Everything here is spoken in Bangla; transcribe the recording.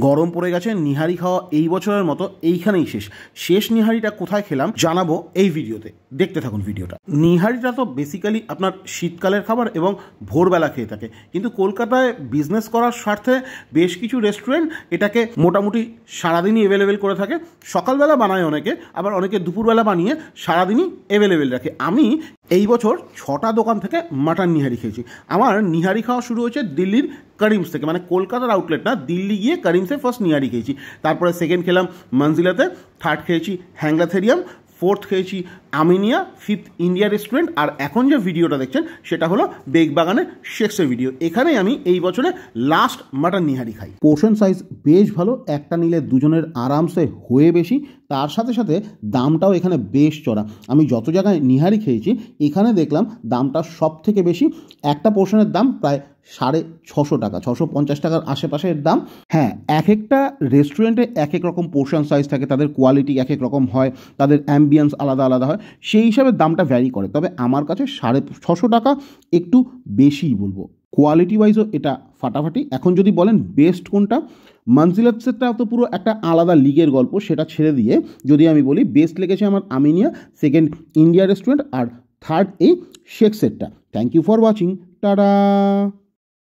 গরম পড়ে গেছে, নিহারি খাওয়া এই বছরের মতো এইখানেই শেষ নিহারিটা কোথায় খেলাম জানাবো এই ভিডিওতে, দেখতে থাকুন ভিডিওটা। নিহারিটা তো বেসিক্যালি আপনার শীতকালের খাবার এবং ভোরবেলা খেয়ে থাকে, কিন্তু কলকাতায় বিজনেস করার স্বার্থে বেশ কিছু রেস্টুরেন্ট এটাকে মোটামুটি সারাদিনই অ্যাভেলেবেল করে থাকে। সকালবেলা বানায় অনেকে, আবার অনেকে দুপুরবেলা বানিয়ে সারাদিনই অ্যাভেলেবেল রাখে। আমি এই বছর 6টা দোকান থেকে মাটন নিহারি খেয়েছি। আমার নিহারি খাওয়া শুরু হয়েছে দিল্লির করিমস থেকে, মানে কলকাতার আউটলেট না, দিল্লি গিয়ে করিমসে ফার্স্ট নিহারি খেয়েছি। তারপরে সেকেন্ড খেলাম মঞ্জিলাতে, থার্ড খেয়েছি হ্যাংলাথেরিয়াম, ফোর্থ খেয়েছি আমিনিয়া, ফিফথ ইন্ডিয়া রেস্টুরেন্ট, আর এখন যে ভিডিওটা দেখছেন সেটা হলো বেগবাগানের শেক্সের ভিডিও। এখানেই আমি এই বছরে লাস্ট মাটন নিহারি খাই। পোর্শন সাইজ বেশ ভালো, একটা নিলে দুজনের আরামসে হয়ে বেশি, তার সাথে সাথে দামটাও এখানে বেশ চড়া। আমি যত জায়গায় নিহারি খেয়েছি এখানে দেখলাম দামটা সব থেকে বেশি। একটা পোর্শনের দাম প্রায় 650 টাকা, 650 টাকার আশেপাশের দাম। হ্যাঁ, এক একটা রেস্টুরেন্টে এক এক রকম পোর্শন সাইজ থাকে, তাদের কোয়ালিটি এক এক রকম হয়, তাদের অ্যাম্বিয়েন্স আলাদা আলাদা হয়, সেই হিসাবে দামটা ভ্যারি করে। তবে আমার কাছে 650 টাকা একটু বেশিই বলবো। কোয়ালিটি ওয়াইজও এটা ফাটাফাটি। এখন যদি বলেন বেস্ট কোনটা, মঞ্জিলাতটা তো পুরো একটা আলাদা লিগের গল্প, সেটা ছেড়ে দিয়ে যদি আমি বলি বেস্ট লেগেছে আমার আমিনিয়া, সেকেন্ড ইন্ডিয়া রেস্টুরেন্ট, আর থার্ড এই শেখ সেটটা। Thank you for watching, tata.